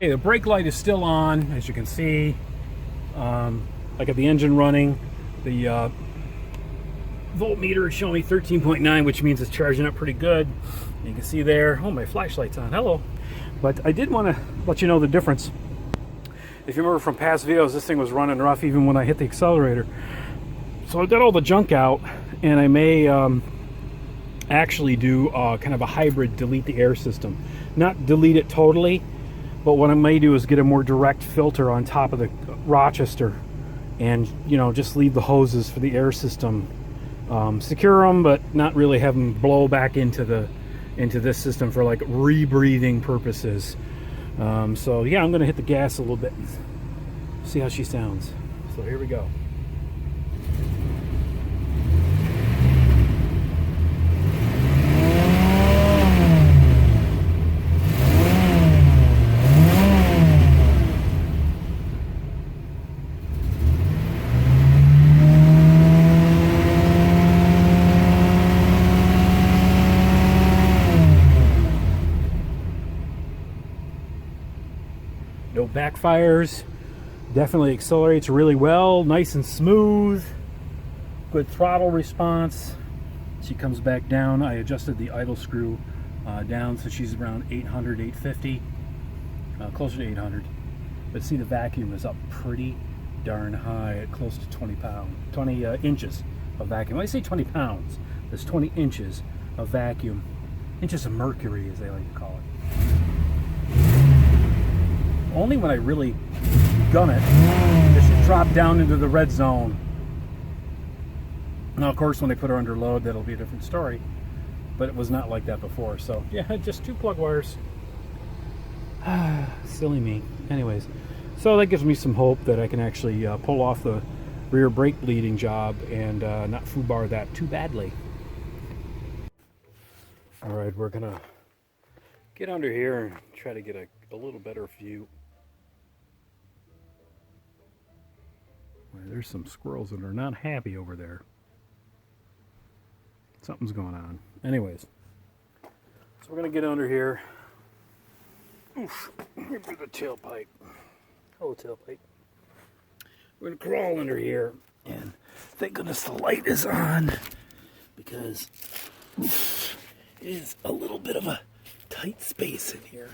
Okay, the brake light is still on, as you can see. I got the engine running. The voltmeter is showing me 13.9, which means it's charging up pretty good. You can see there, oh, my flashlight's on, hello. But I did want to let you know the difference. If you remember from past videos, this thing was running rough even when I hit the accelerator. So I got all the junk out, and I may actually do kind of a hybrid delete the air system. Not delete it totally, but what I may do is get a more direct filter on top of the Rochester and, you know, just leave the hoses for the air system. Secure them, but not really have them blow back into this system for like rebreathing purposes. So yeah, I'm gonna hit the gas a little bit and see how she sounds. So here we go. No backfires, definitely accelerates really well, nice and smooth, good throttle response. She comes back down. I adjusted the idle screw down so she's around 800, 850, closer to 800. But see, the vacuum is up pretty darn high at close to 20 inches of vacuum. When I say 20 pounds, there's 20 inches of vacuum, inches of mercury as they like to call it. Only when I really gun it does she drop down into the red zone. Now, of course, when they put her under load, that'll be a different story. But it was not like that before. So, yeah, just 2 plug wires. Silly me. Anyways, so that gives me some hope that I can actually pull off the rear brake bleeding job and not foobar that too badly. All right, we're going to get under here and try to get a little better view. There's some squirrels that are not happy over there. Something's going on. Anyways, so we're going to get under here. Oof, here for the tailpipe. Oh, tailpipe. We're going to crawl under here. And thank goodness the light is on, because oof, it is a little bit of a tight space in here.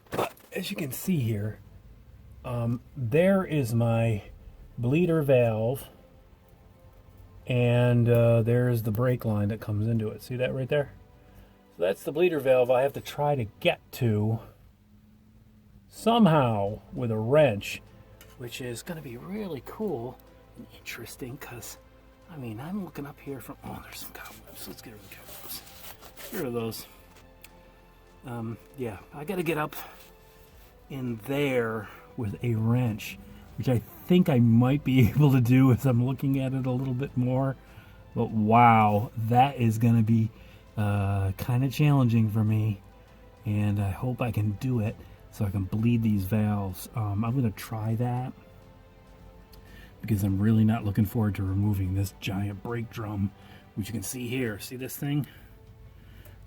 But as you can see here, there is my bleeder valve, and there's the brake line that comes into it. See that right there? So that's the bleeder valve I have to try to get to somehow with a wrench, which is going to be really cool and interesting, because I mean, I'm looking up here from, oh, there's some cobwebs. Let's get rid of the cobwebs. Get rid of those. Yeah, I got to get up in there with a wrench, which I think I might be able to do as I'm looking at it a little bit more. But wow, that is going to be kind of challenging for me, and I hope I can do it so I can bleed these valves. I'm going to try that, because I'm really not looking forward to removing this giant brake drum, which you can see here. See this thing?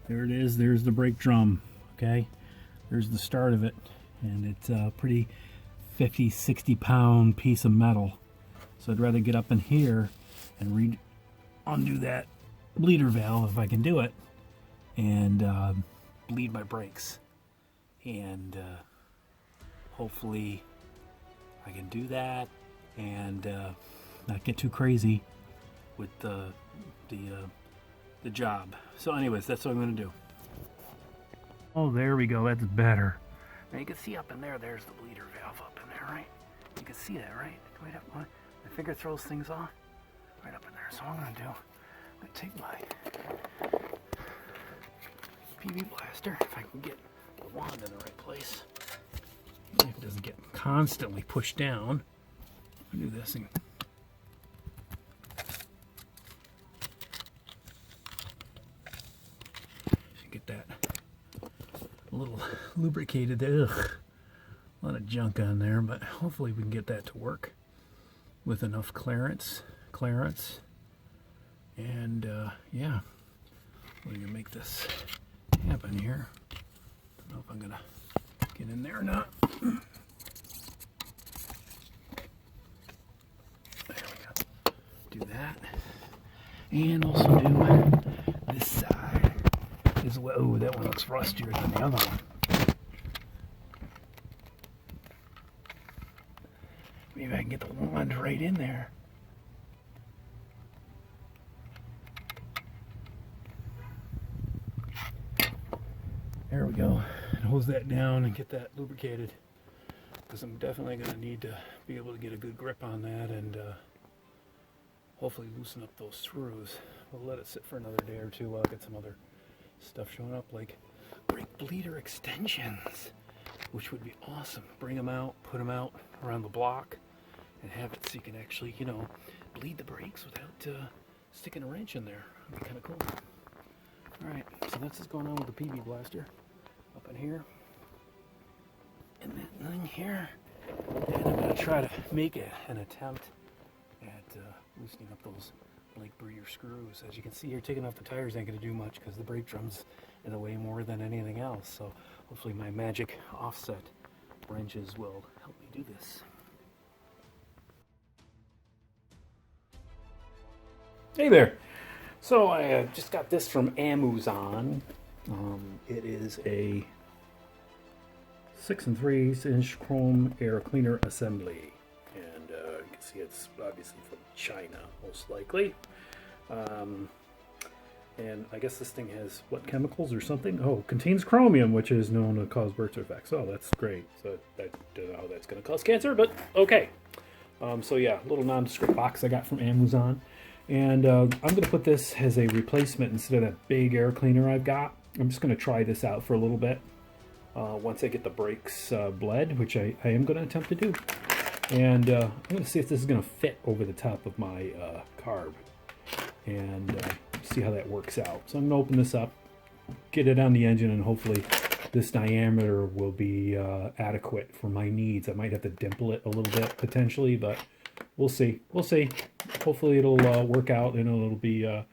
There it is. There's the brake drum. Okay, there's the start of it, and it's a pretty 50, 60 pound piece of metal. So I'd rather get up in here and undo that bleeder valve if I can do it, and bleed my brakes. And hopefully I can do that and not get too crazy with the job. So anyways, that's what I'm going to do. Oh, there we go. That's better. Now you can see up in there, there's the bleeder valve up in there, right? You can see that, right? Right up, my finger throws things off. Right up in there. So what I'm going to do, I'm going to take my PV blaster, if I can get the wand in the right place. If it doesn't get constantly pushed down. I'll do this and get that a little lubricated. Ugh, a lot of junk on there, but hopefully we can get that to work with enough clearance, and yeah, we're gonna make this happen here. I don't know if I'm gonna get in there or not. And also do this side as well. Oh, that one looks rustier than the other one. Maybe I can get the wand right in there. There we go. And hose that down and get that lubricated, because I'm definitely going to need to be able to get a good grip on that and hopefully loosen up those screws. We'll let it sit for another day or two while I get some other stuff showing up, like brake bleeder extensions, which would be awesome. Bring them out, put them out around the block, and have it so you can actually, you know, bleed the brakes without sticking a wrench in there. That'd be kind of cool. Alright, so that's what's going on with the PB blaster up in here. And that thing here. And I'm going to try to make an attempt at loosening up those brake bleeder screws. As you can see here, taking off the tires ain't going to do much because the brake drum's in the way more than anything else. So hopefully my magic offset wrenches will help me do this. Hey there. So I just got this from Amazon. It is a 6 3/8 inch chrome air cleaner assembly, and you can see it's obviously from China, most likely. And I guess this thing has what, chemicals or something? Oh, contains chromium, which is known to cause birth defects. Oh, that's great. So I don't know how that's going to cause cancer, but okay. So yeah, a little nondescript box I got from Amazon. And I'm going to put this as a replacement instead of that big air cleaner I've got. I'm just going to try this out for a little bit once I get the brakes bled, which I am going to attempt to do. And I'm going to see if this is going to fit over the top of my carb and see how that works out. So I'm going to open this up, get it on the engine, and hopefully this diameter will be adequate for my needs. I might have to dimple it a little bit potentially, but we'll see. We'll see. Hopefully it'll work out, and it'll be a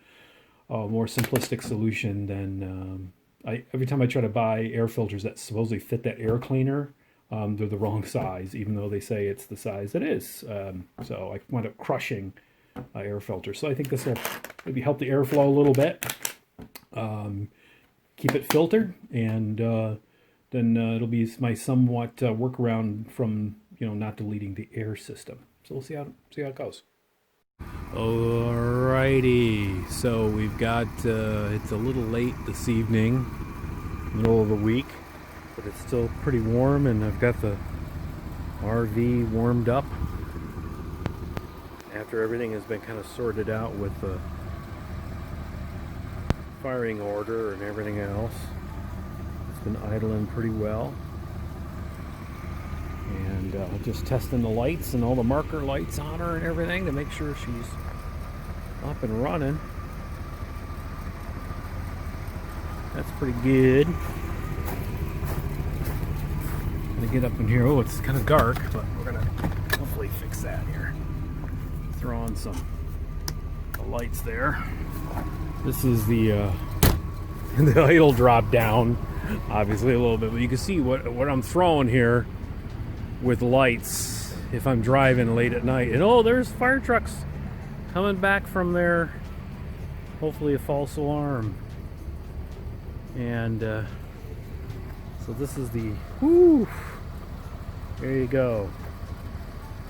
more simplistic solution than every time I try to buy air filters that supposedly fit that air cleaner, they're the wrong size, even though they say it's the size it is. So I wind up crushing air filters. So I think this will maybe help the airflow a little bit, keep it filtered, and then it'll be my somewhat workaround from, you know, not deleting the air system. So we'll see how it goes. Alrighty, so we've got it's a little late this evening, middle of the week, but it's still pretty warm, and I've got the RV warmed up after everything has been kind of sorted out with the firing order and everything else. It's been idling pretty well. And just testing the lights and all the marker lights on her and everything to make sure she's up and running. That's pretty good. I'm gonna get up in here. Oh, it's kind of dark, but we're gonna hopefully fix that here. Throw on the lights there. This is the the idle drop down, obviously a little bit, but you can see what I'm throwing here with lights if I'm driving late at night. And oh, there's fire trucks coming back from their, hopefully a false alarm. And so this is the, whoo, there you go.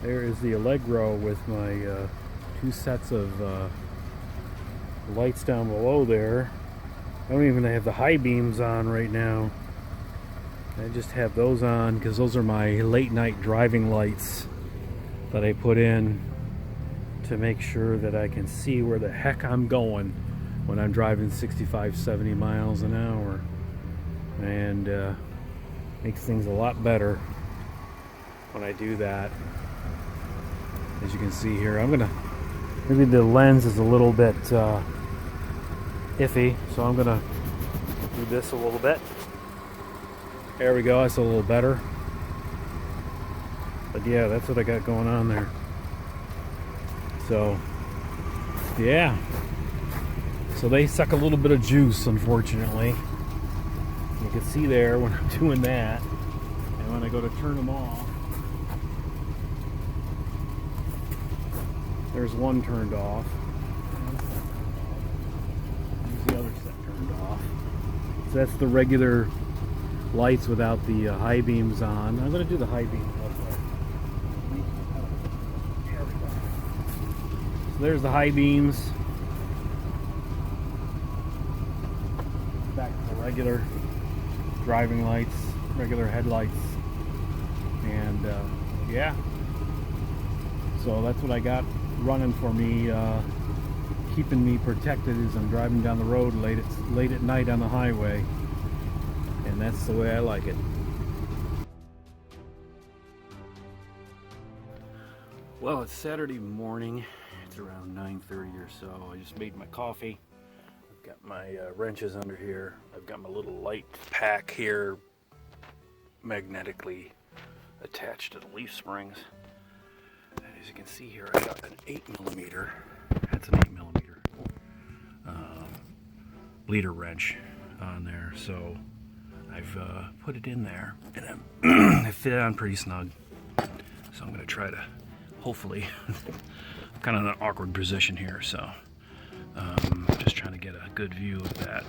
There is the Allegro with my 2 sets of lights down below there. I don't even have the high beams on right now. I just have those on because those are my late night driving lights that I put in to make sure that I can see where the heck I'm going when I'm driving 65, 70 miles an hour. And makes things a lot better when I do that. As you can see here, maybe the lens is a little bit iffy, so I'm gonna do this a little bit. There we go, that's a little better. But yeah, that's what I got going on there. So, yeah. So they suck a little bit of juice, unfortunately. You can see there when I'm doing that. And when I go to turn them off, there's one turned off. turned off. So that's the regular lights without the high beams on. I'm going to do the high beams real quick. There we go. So there's the high beams. Back to the regular driving lights, regular headlights. And yeah, so that's what I got running for me, keeping me protected as I'm driving down the road late at night on the highway. And that's the way I like it. Well, it's Saturday morning. It's around 9:30 or so. I just made my coffee. I've got my wrenches under here. I've got my little light pack here magnetically attached to the leaf springs. And as you can see here, I got an 8mm. That's an 8mm bleeder wrench on there. So I've put it in there, and it fit on pretty snug. So I'm going to try to, hopefully, I'm kind of in an awkward position here, so just trying to get a good view of that.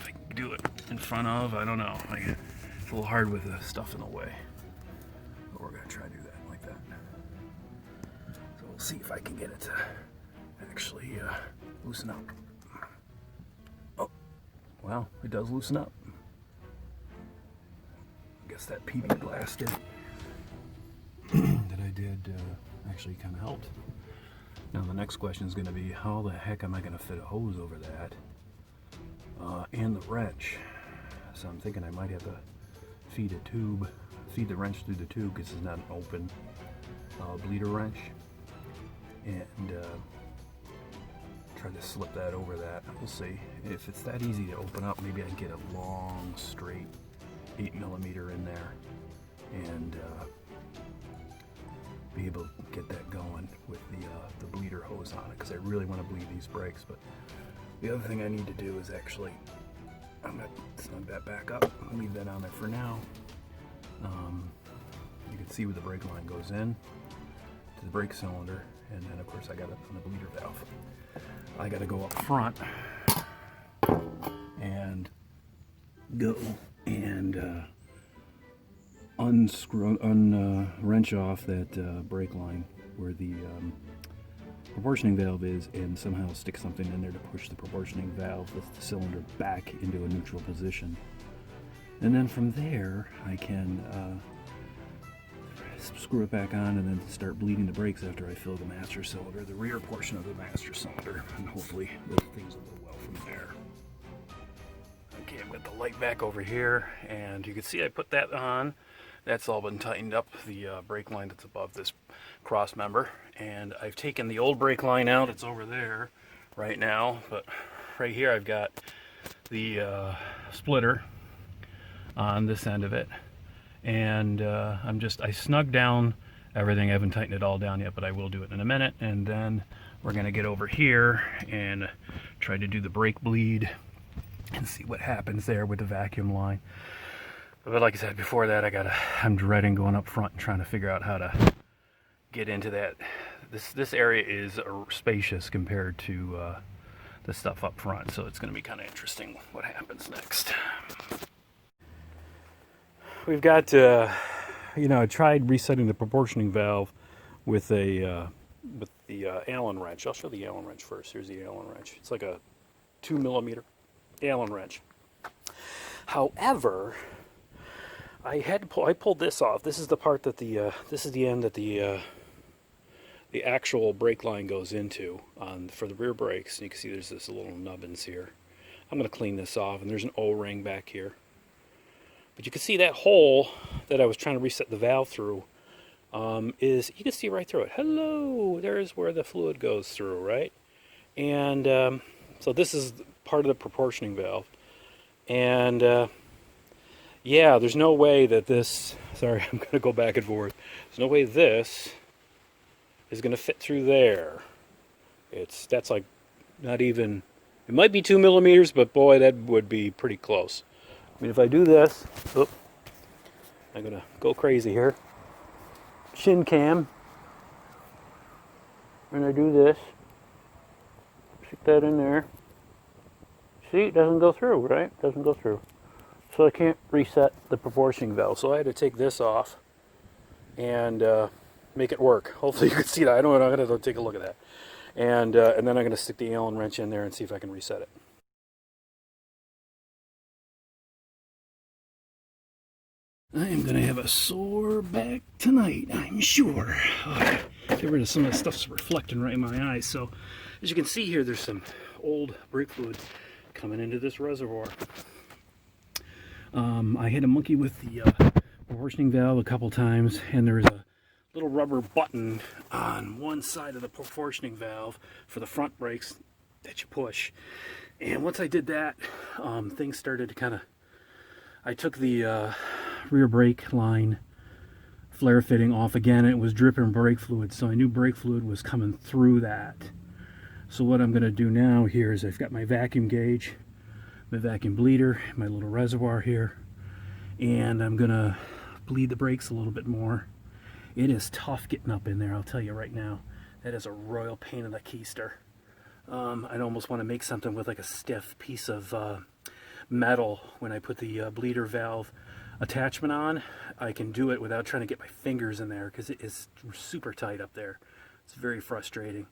If I can do it in front of, I don't know. It's a little hard with the stuff in the way. But we're going to try to do that like that. So we'll see if I can get it to actually loosen up. Oh, well, it does loosen up. I guess that PB blaster that I did actually kind of helped. Now the next question is going to be, how the heck am I going to fit a hose over that and the wrench? So I'm thinking I might have to feed the wrench through the tube, because it's not an open bleeder wrench, and try to slip that over that. We'll see. If it's that easy to open up, maybe I can get a long straight 8mm in there and be able to get that going with the bleeder hose on it, because I really want to bleed these brakes. But the other thing I need to do is actually, I'm going to snug that back up, leave that on there for now. You can see where the brake line goes in to the brake cylinder, and then of course I got it on the bleeder valve. I got to go up front and go and wrench off that brake line where the proportioning valve is, and somehow stick something in there to push the proportioning valve with the cylinder back into a neutral position. And then from there I can screw it back on and then start bleeding the brakes after I fill the master cylinder, the rear portion of the master cylinder, and hopefully things will go well from there. Okay, I've got the light back over here, and you can see I put that on. That's all been tightened up, the brake line that's above this cross member. And I've taken the old brake line out. It's over there right now. But right here I've got the splitter on this end of it. And I snugged down everything. I haven't tightened it all down yet, but I will do it in a minute. And then we're going to get over here and try to do the brake bleed and see what happens there with the vacuum line. But like I said before that, I'm dreading going up front and trying to figure out how to get into that. This area is spacious compared to the stuff up front, so it's going to be kind of interesting what happens next. We've got, I tried resetting the proportioning valve with the Allen wrench. I'll show the Allen wrench first. Here's the Allen wrench. It's like a 2mm Allen wrench. However, I pulled this off. This is the part that this is the end that the actual brake line goes into for the rear brakes. And you can see there's this little nubbins here. I'm going to clean this off, and there's an O-ring back here. But you can see that hole that I was trying to reset the valve through you can see right through it. Hello, there's where the fluid goes through, right? And so this is part of the proportioning valve. And yeah, there's no way that this, sorry, I'm going to go back and forth. There's no way this is going to fit through there. That's like not even, it might be 2mm, but boy, that would be pretty close. I mean, if I do this, I'm going to go crazy here. Shin cam. And I do this. Stick that in there. See, it doesn't go through, right? It doesn't go through. So I can't reset the proportioning valve. So I had to take this off and make it work. Hopefully you can see that. I don't know. I'm going to take a look at that. And then I'm going to stick the Allen wrench in there and see if I can reset it. I am going to have a sore back tonight, I'm sure. Get rid of some of the stuff that's reflecting right in my eyes. So, as you can see here, there's some old brake fluid coming into this reservoir. I hit a monkey with the proportioning valve a couple times, and there's a little rubber button on one side of the proportioning valve for the front brakes that you push. And once I did that, things started to kind of... I took the rear brake line flare fitting off again, and it was dripping brake fluid, so I knew brake fluid was coming through that. So what I'm going to do now here is I've got my vacuum gauge, my vacuum bleeder, my little reservoir here, and I'm going to bleed the brakes a little bit more. It is tough getting up in there, I'll tell you right now. That is a royal pain in the keister. I'd almost want to make something with like a stiff piece of metal when I put the bleeder valve attachment on. I can do it without trying to get my fingers in there because it is super tight up there. It's very frustrating,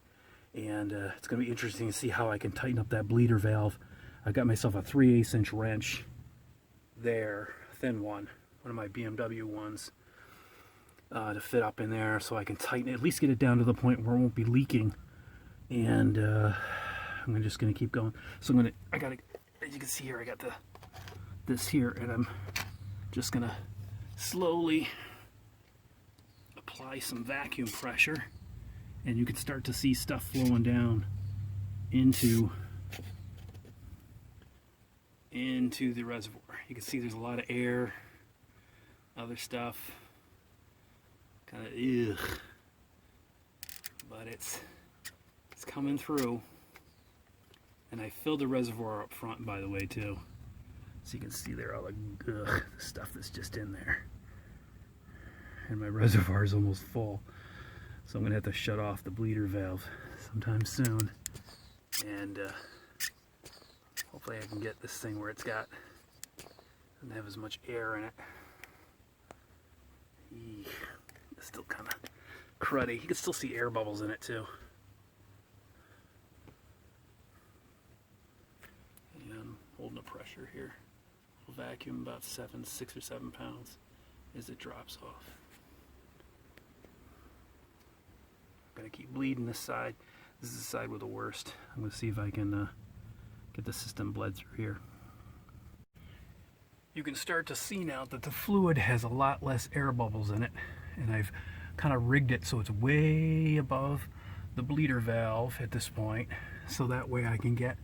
and it's going to be interesting to see how I can tighten up that bleeder valve. I got myself a 3/8 inch wrench there, thin one of my BMW ones, to fit up in there so I can tighten it, at least get it down to the point where it won't be leaking. And I'm just going to keep going. So I got to, as you can see here, I got this here, and I'm just going to slowly apply some vacuum pressure, and you can start to see stuff flowing down into the reservoir. You can see there's a lot of air, other stuff, kind of ugh, but it's coming through. And I filled the reservoir up front, by the way, too. So you can see there all the stuff that's just in there. And my reservoir is almost full. So I'm going to have to shut off the bleeder valve sometime soon. And hopefully I can get this thing where doesn't have as much air in it. It's still kind of cruddy. You can still see air bubbles in it, too. Holding the pressure here. We'll vacuum about 6 or 7 pounds as it drops off. I'm going to keep bleeding this side. This is the side with the worst. I'm going to see if I can get the system bled through here. You can start to see now that the fluid has a lot less air bubbles in it, and I've kind of rigged it so it's way above the bleeder valve at this point, so that way I can get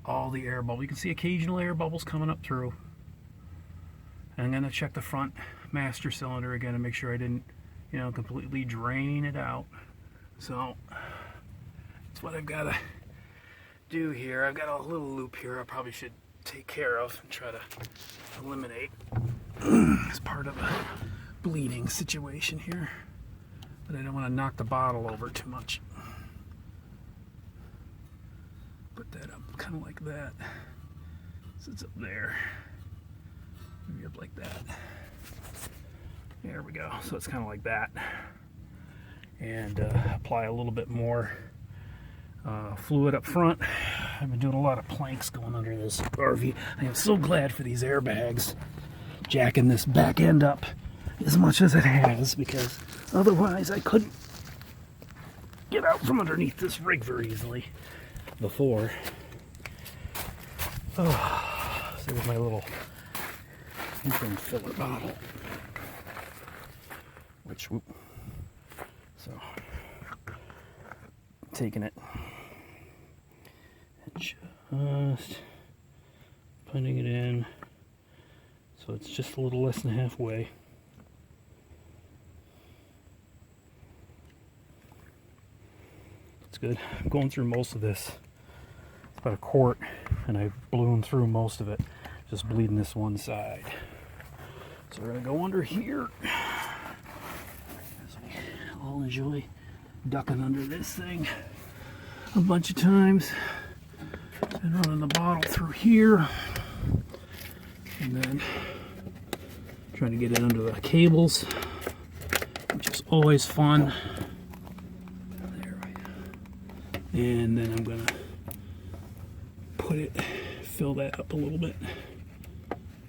all the air bubbles. You can see occasional air bubbles coming up through. And I'm going to check the front master cylinder again and make sure I didn't, completely drain it out. So that's what I've got to do here. I've got a little loop here I probably should take care of and try to eliminate as part of a bleeding situation here. But I don't want to knock the bottle over too much. Put that up kind of like that. So it's up there. Maybe up like that. There we go. So it's kind of like that. And apply a little bit more fluid up front. I've been doing a lot of planks going under this RV. I am so glad for these airbags jacking this back end up as much as it has, because otherwise I couldn't get out from underneath this rig very easily before. Oh, so there's my little interim filler bottle. Which, whoop. So, taking it and just putting it in. So it's just a little less than halfway. It's good. I'm going through most of this. It's about a quart, and I've blown through most of it, just bleeding this one side. So we're going to go under here. As we all enjoy ducking under this thing a bunch of times. and running the bottle through here, and then trying to get it under the cables, which is always fun. There we go. And then I'm gonna fill that up a little bit.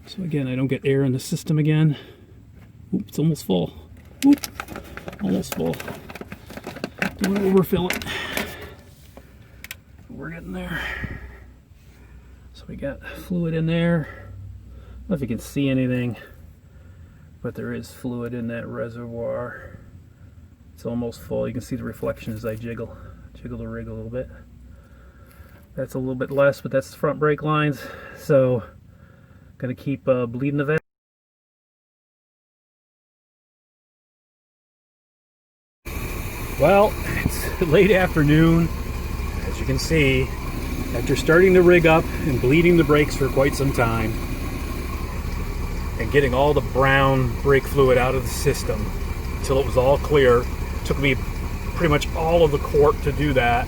So again, I don't get air in the system again. Oop, it's almost full. Oop, almost full. Don't overfill it. We're getting there. So we got fluid in there. I don't know if you can see anything, but there is fluid in that reservoir. It's almost full. You can see the reflection as I jiggle the rig a little bit. That's a little bit less, but that's the front brake lines. So gonna keep bleeding the valve. Well, it's late afternoon. As you can see, after starting the rig up and bleeding the brakes for quite some time and getting all the brown brake fluid out of the system until it was all clear, it took me pretty much all of the quart to do that.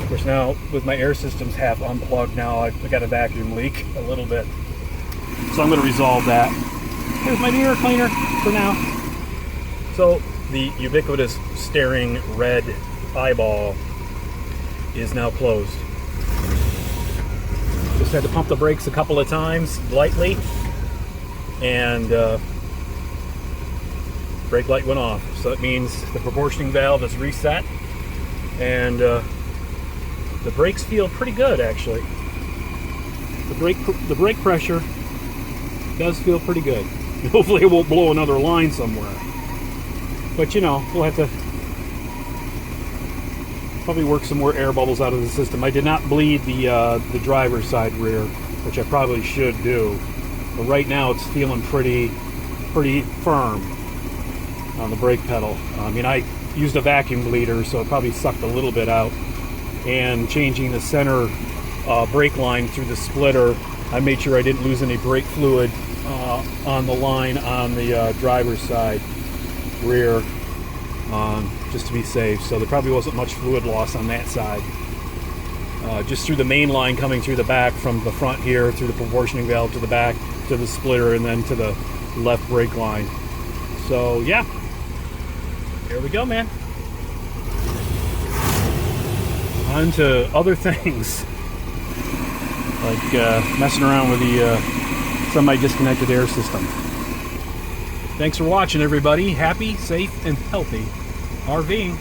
Of course, now with my air systems half unplugged, now I've got a vacuum leak a little bit, so I'm going to resolve that. Here's my new air cleaner for now. So the ubiquitous staring red eyeball is now closed. Just had to pump the brakes a couple of times lightly, and brake light went off. So it means the proportioning valve is reset, and the brakes feel pretty good actually. The brake pressure does feel pretty good. Hopefully it won't blow another line somewhere. But you know, we'll have to probably work some more air bubbles out of the system. I did not bleed the driver's side rear, which I probably should do. But right now it's feeling pretty firm on the brake pedal. I mean, I used a vacuum bleeder, so it probably sucked a little bit out. And changing the center brake line through the splitter, I made sure I didn't lose any brake fluid on the line on the driver's side rear, just to be safe. So there probably wasn't much fluid loss on that side. Just through the main line coming through the back from the front here, through the proportioning valve to the back, to the splitter, and then to the left brake line. So yeah, here we go, man. On to other things, like messing around with the semi-disconnected air system. Thanks for watching, everybody. Happy, safe, and healthy RVing.